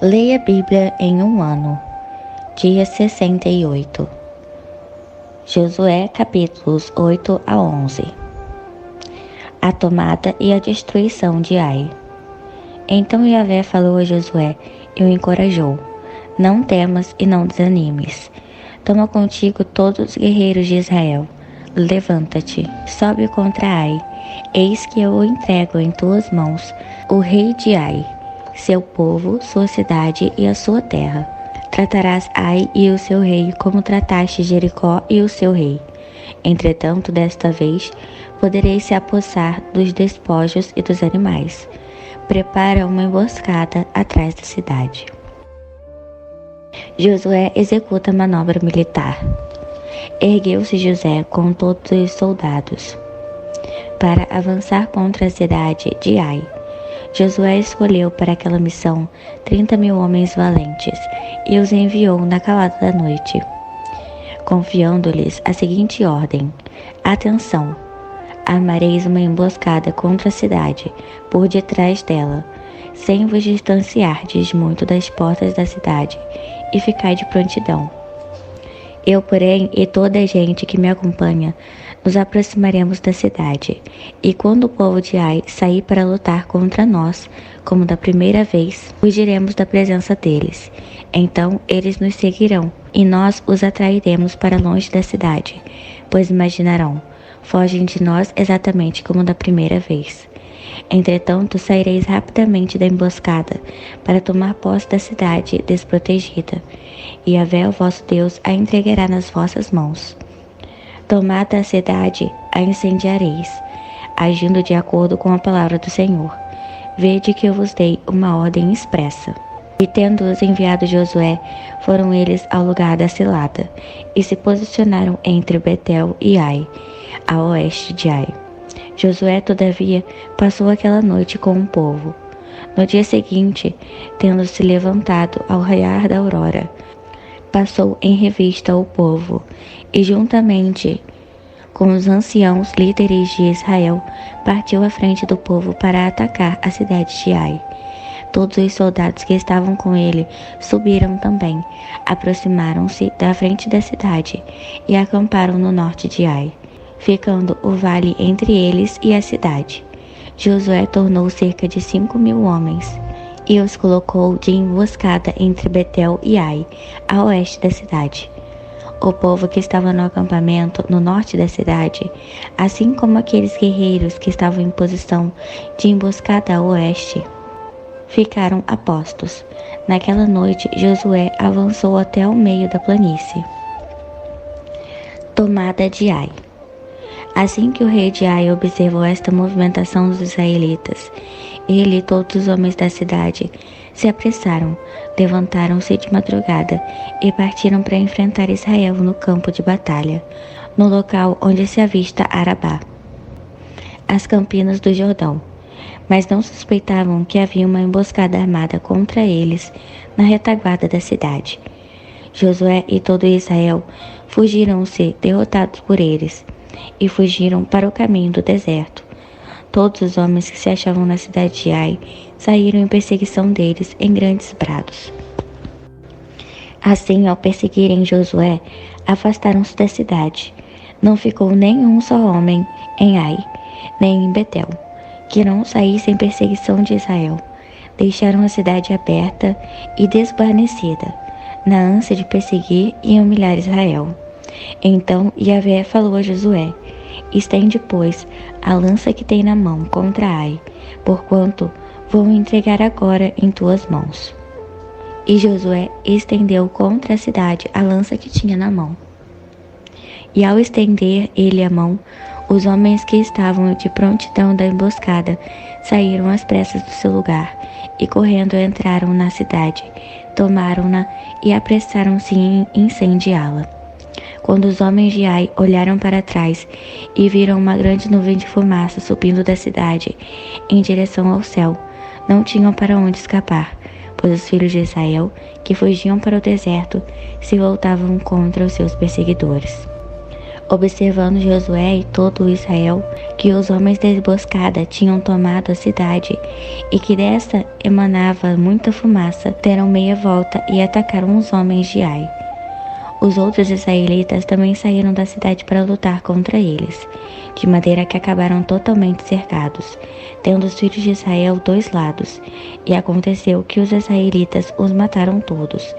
Leia a Bíblia em um ano. Dia 68. Josué, capítulos 8 a 11. A tomada e a destruição de Ai. Então Yahvé falou a Josué e o encorajou: Não temas e não desanimes. Toma contigo todos os guerreiros de Israel. Levanta-te, sobe contra Ai. Eis que eu o entrego em tuas mãos, o rei de Ai, seu povo, sua cidade e a sua terra. Tratarás Ai e o seu rei como trataste Jericó e o seu rei. Entretanto, desta vez, podereis se apossar dos despojos e dos animais. Prepara uma emboscada atrás da cidade. Josué executa a manobra militar. Ergueu-se José com todos os soldados para avançar contra a cidade de Ai. Josué escolheu para aquela missão 30.000 homens valentes e os enviou na calada da noite, confiando-lhes a seguinte ordem: Atenção! Armareis uma emboscada contra a cidade, por detrás dela, sem vos distanciardes muito das portas da cidade, e ficai de prontidão. Eu, porém, e toda a gente que me acompanha, nos aproximaremos da cidade, e quando o povo de Ai sair para lutar contra nós, como da primeira vez, fugiremos da presença deles. Então eles nos seguirão, e nós os atrairemos para longe da cidade, pois imaginarão: fogem de nós exatamente como da primeira vez. Entretanto, saireis rapidamente da emboscada para tomar posse da cidade desprotegida, e Yahvé, o vosso Deus, a entregará nas vossas mãos. Tomada a cidade, a incendiareis, agindo de acordo com a palavra do Senhor. Vede que eu vos dei uma ordem expressa. E tendo-os enviado Josué, foram eles ao lugar da cilada, e se posicionaram entre Betel e Ai, a oeste de Ai. Josué, todavia, passou aquela noite com o povo. No dia seguinte, tendo se levantado ao raiar da aurora, passou em revista o povo, e juntamente com os anciãos líderes de Israel, partiu à frente do povo para atacar a cidade de Ai. Todos os soldados que estavam com ele subiram também, aproximaram-se da frente da cidade e acamparam no norte de Ai, ficando o vale entre eles e a cidade. Josué tornou cerca de 5.000 homens e os colocou de emboscada entre Betel e Ai, a oeste da cidade. O povo que estava no acampamento no norte da cidade, assim como aqueles guerreiros que estavam em posição de emboscada a oeste, ficaram a postos. Naquela noite, Josué avançou até o meio da planície. Tomada de Ai. Assim que o rei de Ai observou esta movimentação dos israelitas, ele e todos os homens da cidade se apressaram, levantaram-se de madrugada e partiram para enfrentar Israel no campo de batalha, no local onde se avista Arabá, as campinas do Jordão. Mas não suspeitavam que havia uma emboscada armada contra eles na retaguarda da cidade. Josué e todo Israel fugiram-se derrotados por eles, e fugiram para o caminho do deserto. Todos os homens que se achavam na cidade de Ai saíram em perseguição deles em grandes brados. Assim, ao perseguirem Josué, afastaram-se da cidade. Não ficou nenhum só homem em Ai, nem em Betel, que não saísse em perseguição de Israel. Deixaram a cidade aberta e desguarnecida, na ânsia de perseguir e humilhar Israel. Então Yahvé falou a Josué: Estende, pois, a lança que tem na mão contra Ai, porquanto vou entregar agora em tuas mãos. E Josué estendeu contra a cidade a lança que tinha na mão. E ao estender ele a mão, os homens que estavam de prontidão da emboscada saíram às pressas do seu lugar e correndo entraram na cidade, tomaram-na e apressaram-se em incendiá-la. Quando os homens de Ai olharam para trás e viram uma grande nuvem de fumaça subindo da cidade em direção ao céu, não tinham para onde escapar, pois os filhos de Israel, que fugiam para o deserto, se voltavam contra os seus perseguidores. Observando Josué e todo Israel que os homens da emboscada tinham tomado a cidade e que desta emanava muita fumaça, deram meia volta e atacaram os homens de Ai. Os outros israelitas também saíram da cidade para lutar contra eles, de maneira que acabaram totalmente cercados, tendo os filhos de Israel dois lados. E aconteceu que os israelitas os mataram todos,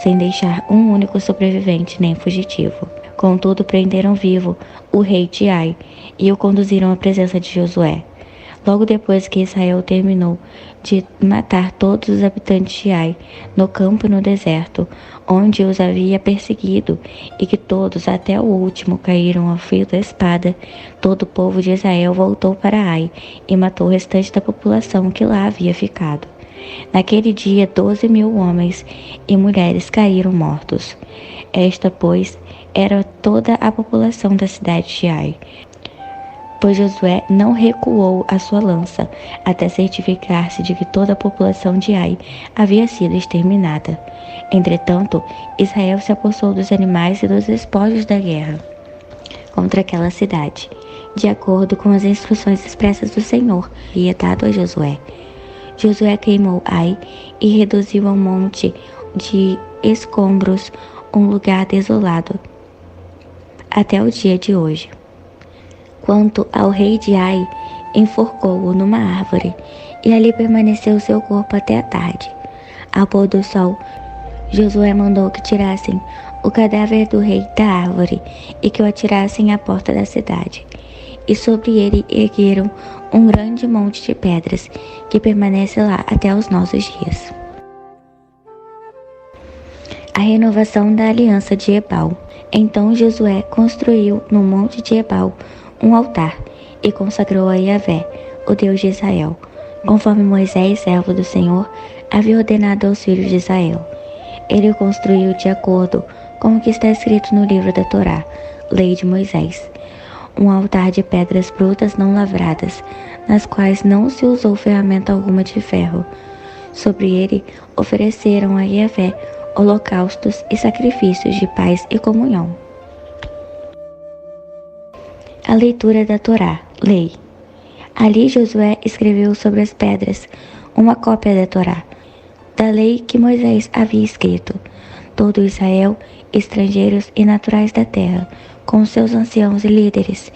sem deixar um único sobrevivente nem fugitivo. Contudo, prenderam vivo o rei de Ai e o conduziram à presença de Josué. Logo depois que Israel terminou de matar todos os habitantes de Ai, no campo e no deserto, onde os havia perseguido, e que todos, até o último, caíram ao fio da espada, todo o povo de Israel voltou para Ai e matou o restante da população que lá havia ficado. Naquele dia, 12.000 homens e mulheres caíram mortos. Esta, pois, era toda a população da cidade de Ai. Pois Josué não recuou a sua lança, até certificar-se de que toda a população de Ai havia sido exterminada. Entretanto, Israel se apossou dos animais e dos despojos da guerra contra aquela cidade, de acordo com as instruções expressas do Senhor que havia dado a Josué. Josué queimou Ai e reduziu a um monte de escombros, um lugar desolado, até o dia de hoje. Quanto ao rei de Ai, enforcou-o numa árvore, e ali permaneceu seu corpo até a tarde. Ao pôr do sol, Josué mandou que tirassem o cadáver do rei da árvore e que o atirassem à porta da cidade. E sobre ele ergueram um grande monte de pedras, que permanece lá até os nossos dias. A renovação da aliança de Ebal. Então Josué construiu no monte de Ebal um altar e consagrou a Yahvé, o Deus de Israel, conforme Moisés, servo do Senhor, havia ordenado aos filhos de Israel. Ele o construiu de acordo com o que está escrito no livro da Torá, lei de Moisés. Um altar de pedras brutas não lavradas, nas quais não se usou ferramenta alguma de ferro. Sobre ele ofereceram a Yahvé holocaustos e sacrifícios de paz e comunhão. A leitura da Torá, lei. Ali Josué escreveu sobre as pedras uma cópia da Torá, da lei que Moisés havia escrito. Todo Israel, estrangeiros e naturais da terra, com seus anciãos e líderes,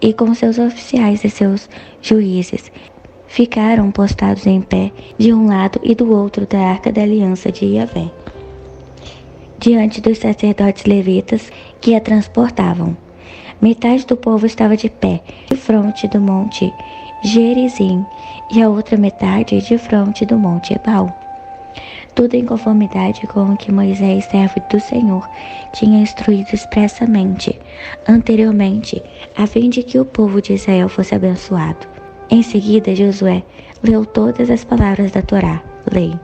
e com seus oficiais e seus juízes, ficaram postados em pé de um lado e do outro da arca da aliança de Yahvé, diante dos sacerdotes levitas que a transportavam. Metade do povo estava de pé, de frente do monte Gerizim, e a outra metade de frente do monte Ebal. Tudo em conformidade com o que Moisés, servo do Senhor, tinha instruído expressamente, anteriormente, a fim de que o povo de Israel fosse abençoado. Em seguida, Josué leu todas as palavras da Torá, lei.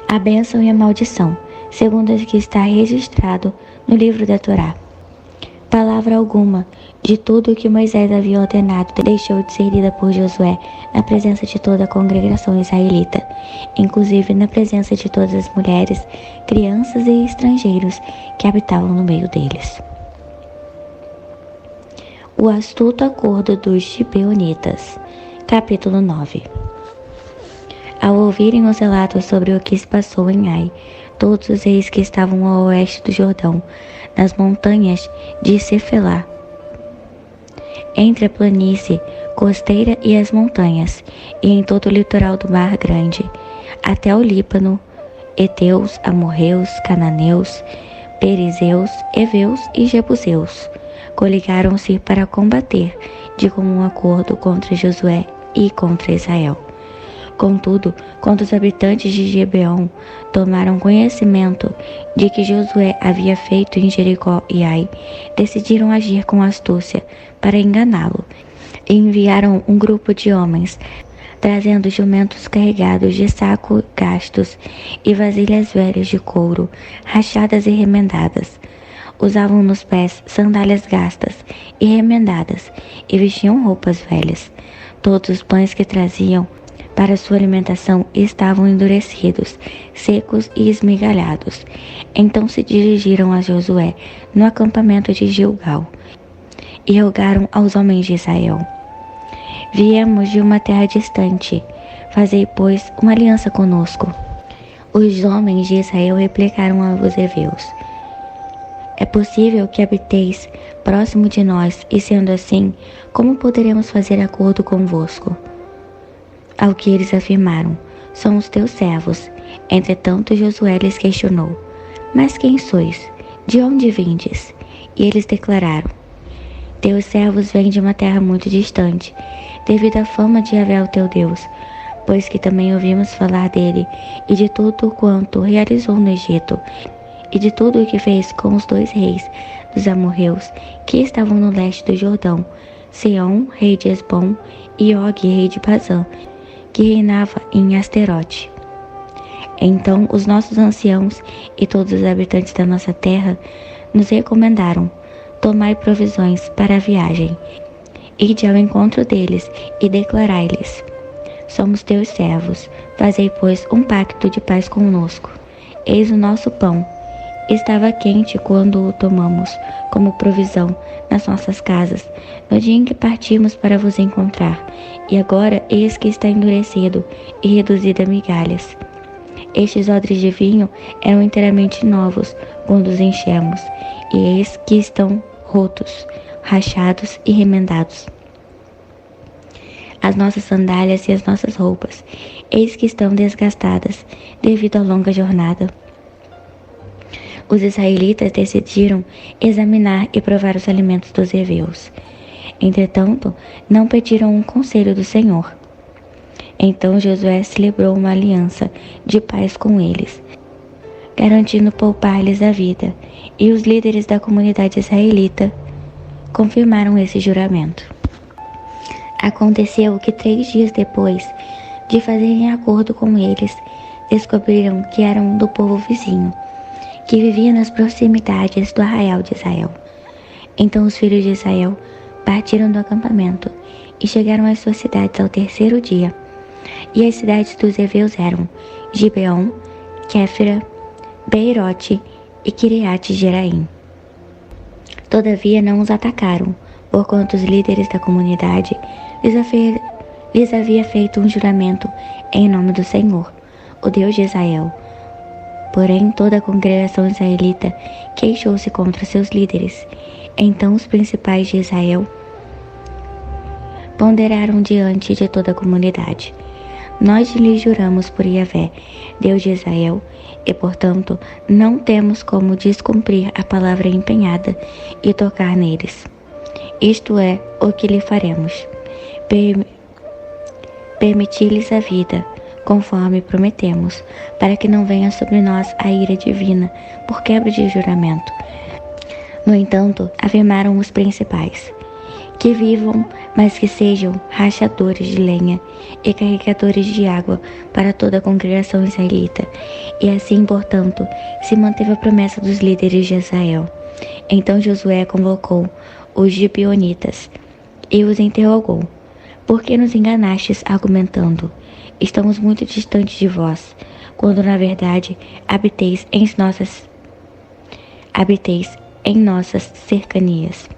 A bênção e a maldição, segundo o que está registrado no livro da Torá. Palavra alguma de tudo o que Moisés havia ordenado deixou de ser lida por Josué na presença de toda a congregação israelita, inclusive na presença de todas as mulheres, crianças e estrangeiros que habitavam no meio deles. O astuto acordo dos gibeonitas. Capítulo 9. Ao ouvirem os relatos sobre o que se passou em Ai, todos os reis que estavam ao oeste do Jordão, nas montanhas de Cefelá, entre a planície costeira e as montanhas, e em todo o litoral do Mar Grande, até o Líbano, heteus, amorreus, cananeus, perizeus, heveus e jebuseus, coligaram-se para combater de comum acordo contra Josué e contra Israel. Contudo, quando os habitantes de Gibeon tomaram conhecimento de que Josué havia feito em Jericó e Ai, decidiram agir com astúcia para enganá-lo, e enviaram um grupo de homens, trazendo jumentos carregados de sacos gastos e vasilhas velhas de couro, rachadas e remendadas. Usavam nos pés sandálias gastas e remendadas, e vestiam roupas velhas. Todos os pães que traziam para sua alimentação estavam endurecidos, secos e esmigalhados. Então se dirigiram a Josué no acampamento de Gilgal e rogaram aos homens de Israel: Viemos de uma terra distante, fazei, pois, uma aliança conosco. Os homens de Israel replicaram aos heveus: É possível que habiteis próximo de nós, e sendo assim, como poderemos fazer acordo convosco? Ao que eles afirmaram: Somos teus servos. Entretanto Josué lhes questionou: Mas quem sois? De onde vindes? E eles declararam: Teus servos vêm de uma terra muito distante, devido à fama de Yahvé, o teu Deus, pois que também ouvimos falar dele e de tudo quanto realizou no Egito, e de tudo o que fez com os 2 reis dos amorreus que estavam no leste do Jordão, Seom, rei de Esbom, e Og, rei de Bazã, que reinava em Asterote. Então os nossos anciãos e todos os habitantes da nossa terra nos recomendaram: Tomai provisões para a viagem, ide ao encontro deles e declarai-lhes: Somos teus servos, fazei, pois, um pacto de paz conosco. Eis o nosso pão. Estava quente quando o tomamos como provisão nas nossas casas, no dia em que partimos para vos encontrar, e agora eis que está endurecido e reduzido a migalhas. Estes odres de vinho eram inteiramente novos quando os enchemos, e eis que estão rotos, rachados e remendados. As nossas sandálias e as nossas roupas, eis que estão desgastadas devido à longa jornada. Os israelitas decidiram examinar e provar os alimentos dos heveus. Entretanto, não pediram um conselho do Senhor. Então Josué celebrou uma aliança de paz com eles, garantindo poupar-lhes a vida, e os líderes da comunidade israelita confirmaram esse juramento. Aconteceu que 3 dias depois de fazerem acordo com eles, descobriram que eram do povo vizinho, que vivia nas proximidades do arraial de Israel. Então os filhos de Israel partiram do acampamento e chegaram às suas cidades ao 3º dia. E as cidades dos heveus eram Gibeon, Kéfera, Beirote e Kiriate Jeraim. Todavia não os atacaram, porquanto os líderes da comunidade lhes havia feito um juramento em nome do Senhor, o Deus de Israel. Porém toda a congregação israelita queixou-se contra seus líderes. Então os principais de Israel ponderaram diante de toda a comunidade: Nós lhe juramos por Yahvé, Deus de Israel, e portanto não temos como descumprir a palavra empenhada e tocar neles. Isto é o que lhe faremos: permitir-lhes a vida, conforme prometemos, para que não venha sobre nós a ira divina por quebra de juramento. No entanto, afirmaram os principais: Que vivam, mas que sejam rachadores de lenha e carregadores de água para toda a congregação israelita. E assim, portanto, se manteve a promessa dos líderes de Israel. Então Josué convocou os gibeonitas e os interrogou: Por que nos enganastes argumentando: Estamos muito distantes de vós, quando na verdade habiteis em nossas cercanias?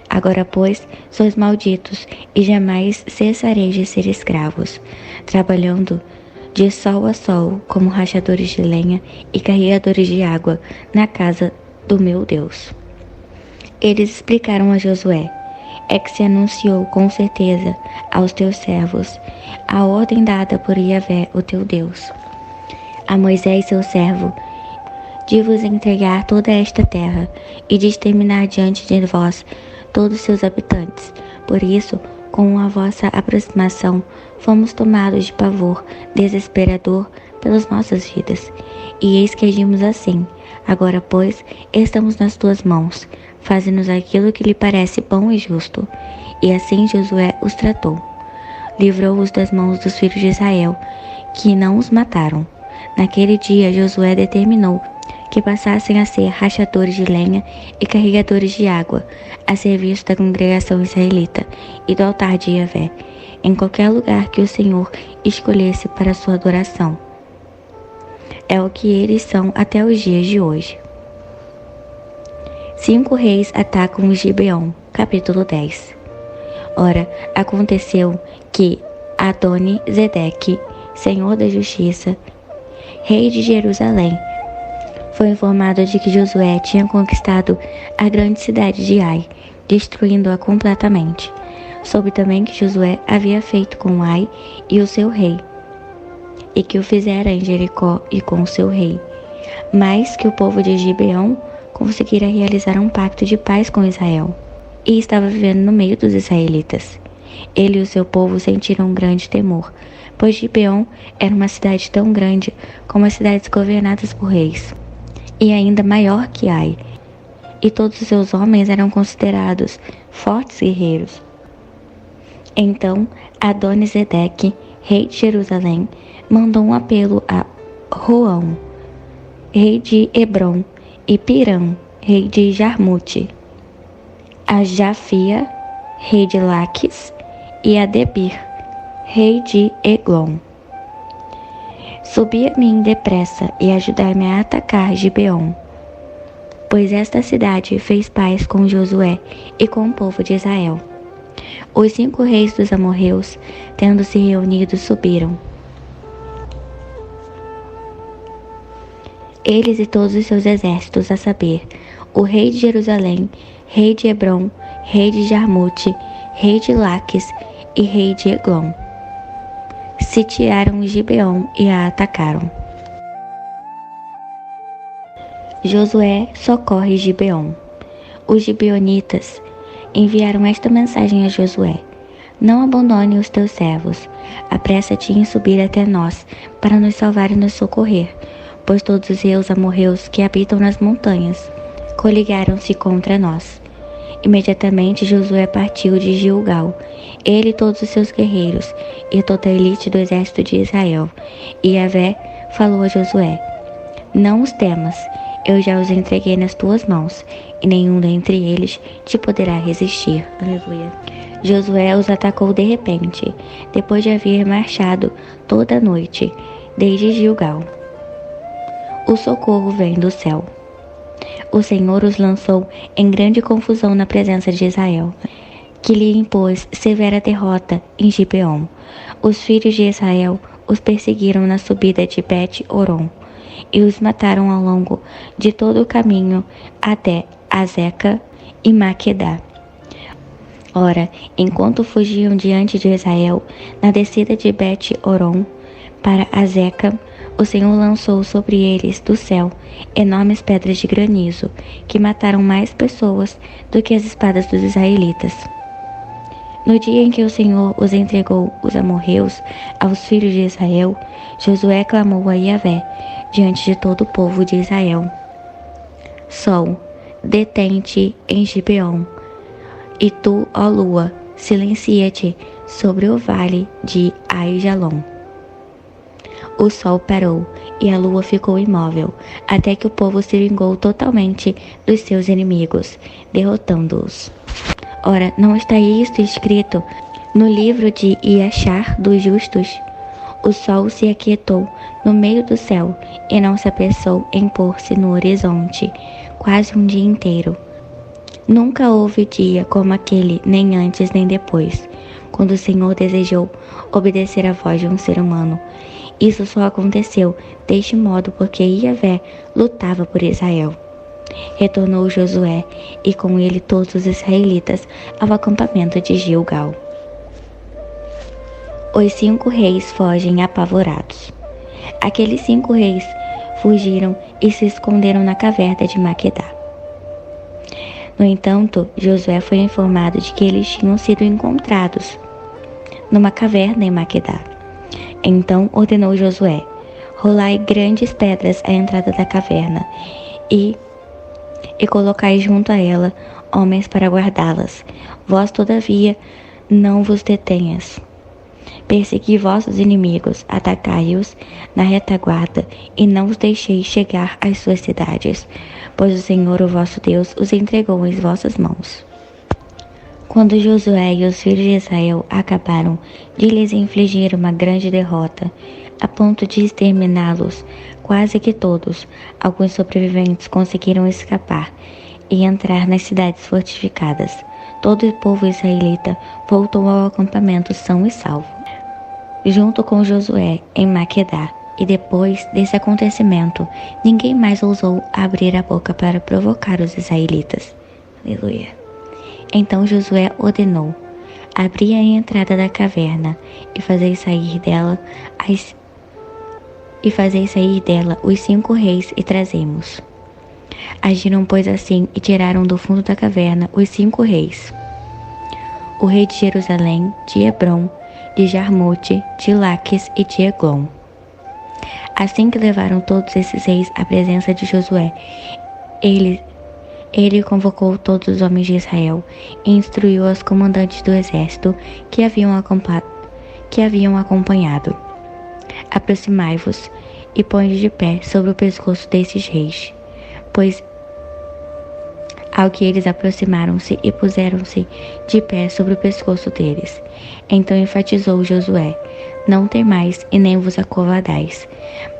Agora, pois, sois malditos, e jamais cessareis de ser escravos, trabalhando de sol a sol como rachadores de lenha e carregadores de água na casa do meu Deus. Eles explicaram a Josué: É que se anunciou com certeza aos teus servos a ordem dada por Yahvé, o teu Deus, a Moisés, seu servo, de vos entregar toda esta terra e de exterminar diante de vós todos seus habitantes. Por isso, com a vossa aproximação, fomos tomados de pavor desesperador pelas nossas vidas. E eis que agimos assim. Agora, pois, estamos nas tuas mãos. Faze-nos aquilo que lhe parece bom e justo. E assim Josué os tratou. Livrou-os das mãos dos filhos de Israel, que não os mataram. Naquele dia, Josué determinou que passassem a ser rachadores de lenha e carregadores de água, a serviço da congregação israelita e do altar de Yahvé. em qualquer lugar que o Senhor escolhesse para sua adoração. É o que eles são até os dias de hoje. 5 reis atacam Gibeon, capítulo 10. Ora, aconteceu que Adoni-Zedeque, senhor da justiça, rei de Jerusalém, foi informado de que Josué tinha conquistado a grande cidade de Ai, destruindo-a completamente. Soube também que Josué havia feito com Ai e o seu rei, e que o fizera em Jericó e com o seu rei, mas que o povo de Gibeon conseguira realizar um pacto de paz com Israel, e estava vivendo no meio dos israelitas. Ele e o seu povo sentiram um grande temor, pois Gibeon era uma cidade tão grande como as cidades governadas por reis, e ainda maior que Ai, e todos os seus homens eram considerados fortes guerreiros. Então Adoni-Zedeque, rei de Jerusalém, mandou um apelo a Roão, rei de Hebron, e Piram, rei de Jarmute, a Jafia, rei de Laques, e a Debir, rei de Eglon: subi a mim depressa e ajudai-me a atacar Gibeon, pois esta cidade fez paz com Josué e com o povo de Israel. Os 5 reis dos amorreus, tendo se reunido, subiram. Eles e todos os seus exércitos, a saber, o rei de Jerusalém, rei de Hebron, rei de Jarmute, rei de Laques e rei de Eglon, sitiaram Gibeon e a atacaram. Josué socorre Gibeon. Os gibeonitas enviaram esta mensagem a Josué: não abandone os teus servos, apressa-te em subir até nós, para nos salvar e nos socorrer, pois todos os amorreus que habitam nas montanhas coligaram-se contra nós. Imediatamente Josué partiu de Gilgal, ele e todos os seus guerreiros, e toda a elite do exército de Israel. E Yahvé falou a Josué: não os temas, eu já os entreguei nas tuas mãos, e nenhum dentre eles te poderá resistir. Aleluia. Josué os atacou de repente, depois de haver marchado toda a noite, desde Gilgal. O socorro vem do céu. O Senhor os lançou em grande confusão na presença de Israel, que lhe impôs severa derrota em Gibeon. Os filhos de Israel os perseguiram na subida de Bet-Horon e os mataram ao longo de todo o caminho até Azeca e Maquedá. Ora, enquanto fugiam diante de Israel na descida de Bet-Horon para Azeca, o Senhor lançou sobre eles do céu enormes pedras de granizo, que mataram mais pessoas do que as espadas dos israelitas. No dia em que o Senhor os entregou os amorreus aos filhos de Israel, Josué clamou a Yahvé diante de todo o povo de Israel: Sol, detém-te em Gibeon, e tu, ó lua, silencia-te sobre o vale de Aijalon. O sol parou e a lua ficou imóvel, até que o povo se vingou totalmente dos seus inimigos, derrotando-os. Ora, não está isto escrito no livro de Iachar dos justos? O sol se aquietou no meio do céu e não se apressou em pôr-se no horizonte, quase um dia inteiro. Nunca houve dia como aquele, nem antes nem depois, quando o Senhor desejou obedecer à voz de um ser humano. Isso só aconteceu deste modo porque Yahvé lutava por Israel. Retornou Josué e com ele todos os israelitas ao acampamento de Gilgal. Os 5 reis fogem apavorados. Aqueles 5 reis fugiram e se esconderam na caverna de Maquedá. No entanto, Josué foi informado de que eles tinham sido encontrados numa caverna em Maquedá. Então ordenou Josué: rolai grandes pedras à entrada da caverna e colocai junto a ela homens para guardá-las. Vós, todavia, não vos detenhas. Persegui vossos inimigos, atacai-os na retaguarda e não os deixeis chegar às suas cidades, pois o Senhor, o vosso Deus, os entregou em vossas mãos. Quando Josué e os filhos de Israel acabaram de lhes infligir uma grande derrota, a ponto de exterminá-los, quase que todos, alguns sobreviventes conseguiram escapar e entrar nas cidades fortificadas. Todo o povo israelita voltou ao acampamento são e salvo, junto com Josué em Maquedá. E depois desse acontecimento, ninguém mais ousou abrir a boca para provocar os israelitas. Aleluia. Então Josué ordenou: abri a entrada da caverna e fazei sair dela os 5 reis e trazemos. Agiram, pois, assim e tiraram do fundo da caverna os 5 reis: o rei de Jerusalém, de Hebrom, de Jarmute, de Laques e de Eglon. Assim que levaram todos esses reis à presença de Josué, ele convocou todos os homens de Israel e instruiu os comandantes do exército que haviam acompanhado: aproximai-vos e põe de pé sobre o pescoço desses reis. Pois ao que eles aproximaram-se e puseram-se de pé sobre o pescoço deles. Então enfatizou Josué: não temais e nem vos acovardais,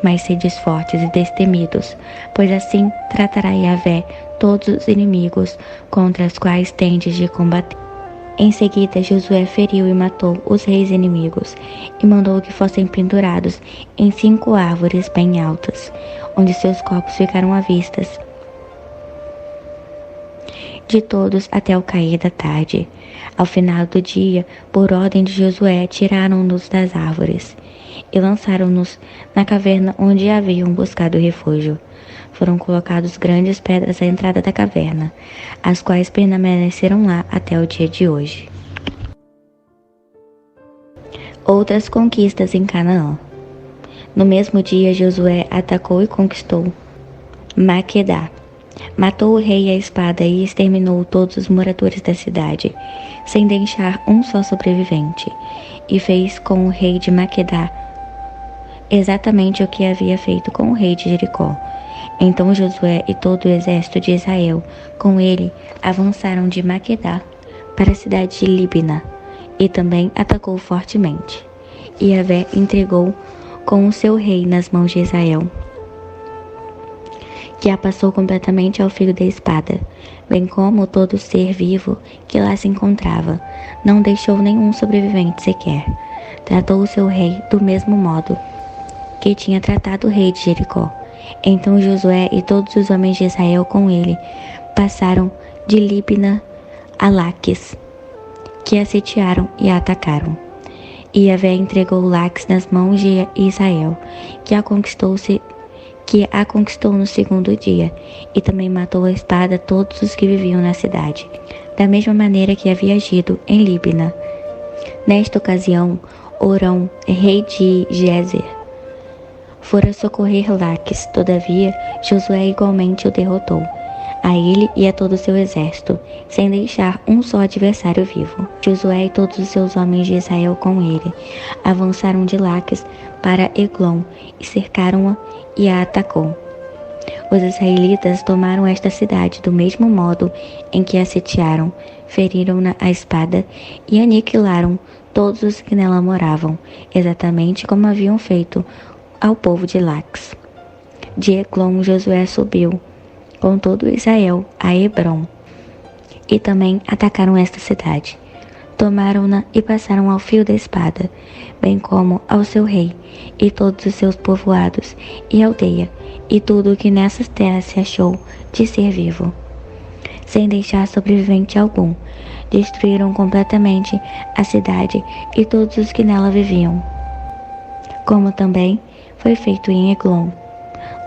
mas sedes fortes e destemidos, pois assim tratará Yahvé todos os inimigos contra os quais tendes de combater. Em seguida, Josué feriu e matou os reis inimigos e mandou que fossem pendurados em 5 árvores bem altas, onde seus corpos ficaram à vista de todos até o cair da tarde. Ao final do dia, por ordem de Josué, tiraram-nos das árvores e lançaram-nos na caverna onde haviam buscado refúgio. Foram colocadas grandes pedras à entrada da caverna, as quais permaneceram lá até o dia de hoje. Outras conquistas em Canaã. No mesmo dia, Josué atacou e conquistou Maquedá. Matou o rei à espada e exterminou todos os moradores da cidade, sem deixar um só sobrevivente, e fez com o rei de Maquedá exatamente o que havia feito com o rei de Jericó. Então Josué e todo o exército de Israel com ele avançaram de Maquedá para a cidade de Líbina, e também atacou fortemente. E Yahvé entregou com o seu rei nas mãos de Israel, que a passou completamente ao fio da espada, bem como todo ser vivo que lá se encontrava. Não deixou nenhum sobrevivente sequer. Tratou o seu rei do mesmo modo que tinha tratado o rei de Jericó. Então Josué e todos os homens de Israel com ele passaram de Líbina a Laques, que a sitiaram e a atacaram. E Yahvé entregou Laques nas mãos de Israel, que a conquistou no segundo dia, e também matou a espada todos os que viviam na cidade, da mesma maneira que havia agido em Líbina. Nesta ocasião, Orão, rei de Gézer, fora socorrer Laques. Todavia, Josué igualmente o derrotou, a ele e a todo o seu exército, sem deixar um só adversário vivo. Josué e todos os seus homens de Israel com ele avançaram de Laques para Eglon e cercaram-a e a atacou. Os israelitas tomaram esta cidade do mesmo modo em que a sitiaram, feriram-na à espada e aniquilaram todos os que nela moravam, exatamente como haviam feito ao povo de Laques. De Eglon, Josué subiu com todo Israel a Hebrom, e também atacaram esta cidade. Tomaram-na e passaram ao fio da espada, bem como ao seu rei, e todos os seus povoados, e aldeia, e tudo o que nessas terras se achou de ser vivo. Sem deixar sobrevivente algum, destruíram completamente a cidade e todos os que nela viviam, como também foi feito em Eglon.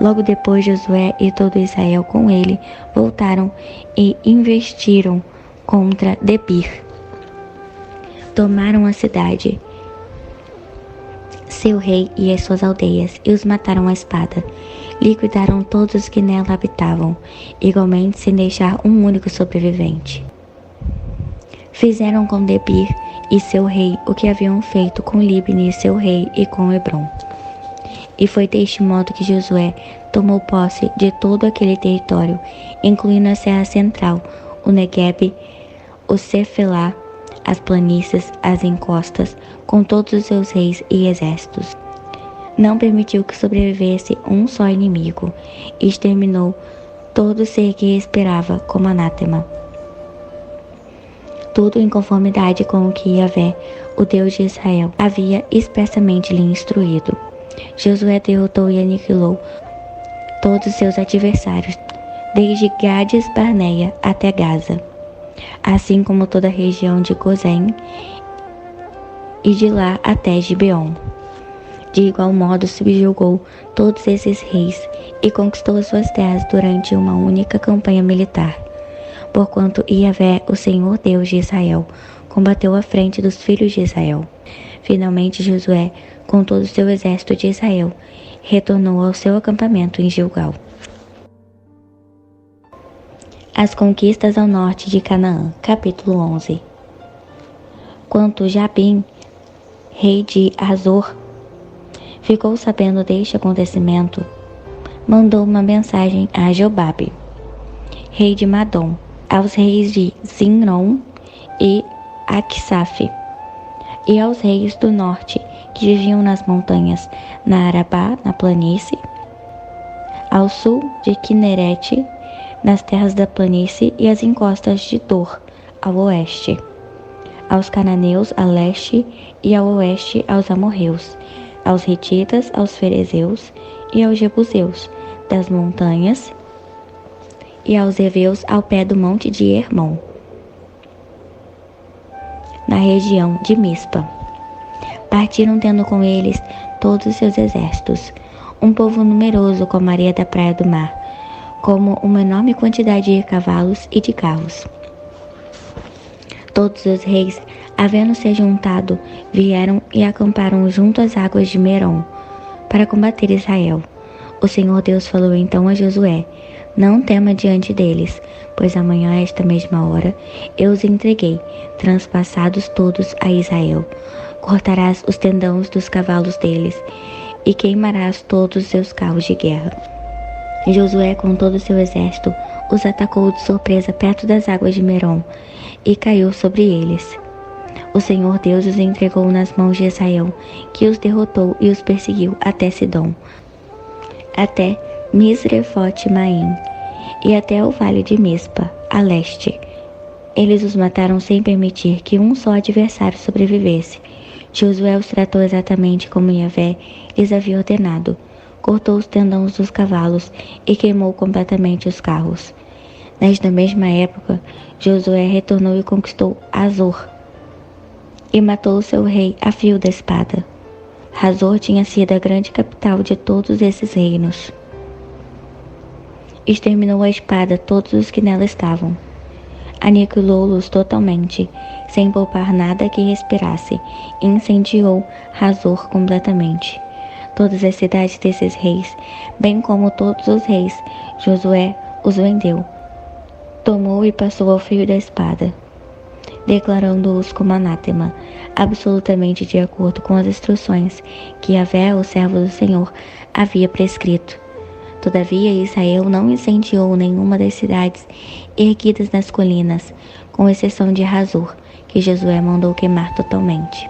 Logo depois, Josué e todo Israel com ele voltaram e investiram contra Debir. Tomaram a cidade, seu rei e as suas aldeias, e os mataram à espada. Liquidaram todos os que nela habitavam, igualmente sem deixar um único sobrevivente. Fizeram com Debir e seu rei o que haviam feito com Líbina e seu rei e com Hebrom. E foi deste modo que Josué tomou posse de todo aquele território, incluindo a Serra Central, o Neguebe, o Cefelá, as planícies, as encostas, com todos os seus reis e exércitos. Não permitiu que sobrevivesse um só inimigo, e exterminou todo ser que esperava como anátema. Tudo em conformidade com o que Yahvé, o Deus de Israel, havia expressamente lhe instruído. Josué derrotou e aniquilou todos os seus adversários, desde Gades-Barneia até Gaza, assim como toda a região de Gozém e de lá até Gibeon. De igual modo subjugou todos esses reis e conquistou as suas terras durante uma única campanha militar, porquanto Yahvé, o Senhor Deus de Israel, combateu à frente dos filhos de Israel. Finalmente Josué, com todo o seu exército de Israel, retornou ao seu acampamento em Gilgal. As conquistas ao norte de Canaã, capítulo 11. Quanto Jabim, rei de Hazor, ficou sabendo deste acontecimento, mandou uma mensagem a Jobabe, rei de Madom, aos reis de Zinron e Aksaf, e aos reis do norte que viviam nas montanhas, na Arabá, na planície, ao sul de Quinerete, nas terras da planície e as encostas de Dor, ao oeste, aos cananeus a leste e ao oeste aos amorreus, aos hititas, aos ferezeus e aos jebuseus das montanhas e aos heveus ao pé do monte de Hermon, na região de Mispa. Partiram tendo com eles todos os seus exércitos, um povo numeroso como a areia da praia do mar, como uma enorme quantidade de cavalos e de carros. Todos os reis, havendo se juntado, vieram e acamparam junto às águas de Merom, para combater Israel. O Senhor Deus falou então a Josué: não tema diante deles, pois amanhã, a esta mesma hora, eu os entreguei, transpassados todos a Israel. Cortarás os tendões dos cavalos deles, e queimarás todos os seus carros de guerra. Josué, com todo o seu exército, os atacou de surpresa perto das águas de Merom, e caiu sobre eles. O Senhor Deus os entregou nas mãos de Israel, que os derrotou e os perseguiu até Sidom, até Misrefote-Maim, e até o vale de Mispa, a leste. Eles os mataram sem permitir que um só adversário sobrevivesse. Josué os tratou exatamente como Yahvé lhes havia ordenado. Cortou os tendões dos cavalos e queimou completamente os carros. Nesta mesma época, Josué retornou e conquistou Hazor, e matou o seu rei a fio da espada. Hazor tinha sido a grande capital de todos esses reinos. Exterminou a espada todos os que nela estavam. Aniquilou-los totalmente, sem poupar nada que respirasse, e incendiou Hazor completamente. Todas as cidades desses reis, bem como todos os reis, Josué os vendeu. Tomou e passou ao fio da espada, declarando-os como anátema, absolutamente de acordo com as instruções que Yahvé, o servo do Senhor, havia prescrito. Todavia, Israel não incendiou nenhuma das cidades erguidas nas colinas, com exceção de Hazor, que Josué mandou queimar totalmente.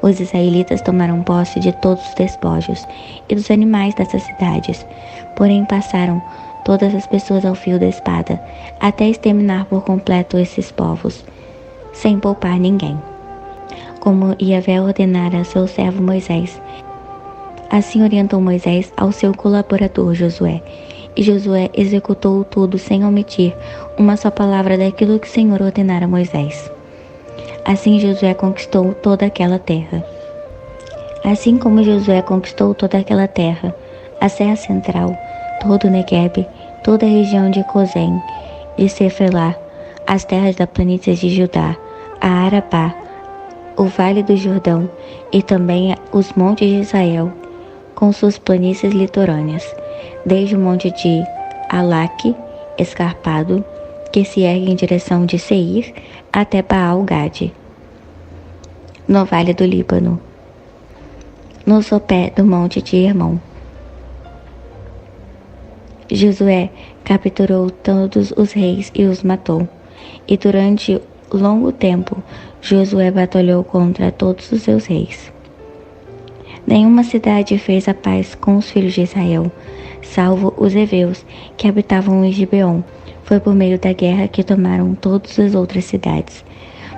Os israelitas tomaram posse de todos os despojos e dos animais dessas cidades, porém passaram todas as pessoas ao fio da espada, até exterminar por completo esses povos, sem poupar ninguém, como Yahvé ordenara a seu servo Moisés. Assim orientou Moisés ao seu colaborador Josué, e Josué executou tudo sem omitir uma só palavra daquilo que o Senhor ordenara a Moisés. Assim Josué conquistou toda aquela terra. Assim como Josué conquistou toda aquela terra, a Serra Central, todo o Neguebe, toda a região de Gozém, de Cefelá, as terras da planície de Judá, a Arabá, o Vale do Jordão e também os montes de Israel, com suas planícies litorâneas, desde o monte de Alaque, escarpado, que se ergue em direção de Seir, até Baal-Gade, no Vale do Líbano, no sopé do monte de Hermon. Josué capturou todos os reis e os matou. e durante longo tempo Josué batalhou contra todos os seus reis. Nenhuma cidade fez a paz com os filhos de Israel, salvo os heveus que habitavam em Gibeon. Foi por meio da guerra que tomaram todas as outras cidades,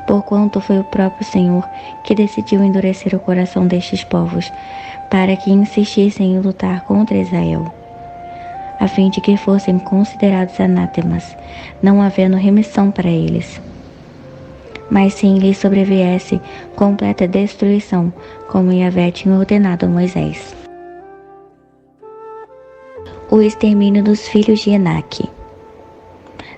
porquanto foi o próprio Senhor que decidiu endurecer o coração destes povos, para que insistissem em lutar contra Israel, a fim de que fossem considerados anátemas, não havendo remissão para eles. Mas sim lhes sobreviesse completa destruição, como Yahvé tinha ordenado a Moisés. O extermínio dos filhos de Enaque.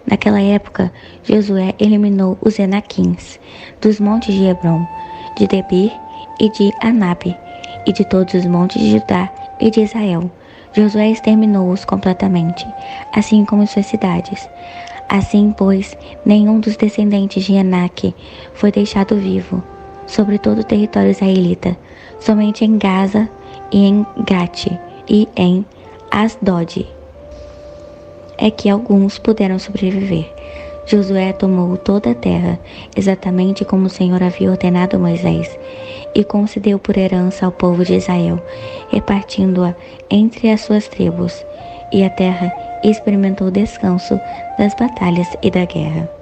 Naquela época, Josué eliminou os Enaquins dos montes de Hebrom, de Debir e de Anabe, e de todos os montes de Judá e de Israel. Josué exterminou-os completamente, assim como suas cidades. Assim, pois, nenhum dos descendentes de Enaque foi deixado vivo sobre todo o território israelita, somente em Gaza e em Gate e em Asdod é que alguns puderam sobreviver. Josué tomou toda a terra, exatamente como o Senhor havia ordenado a Moisés, e concedeu por herança ao povo de Israel, repartindo-a entre as suas tribos, e a terra experimentou descanso das batalhas e da guerra.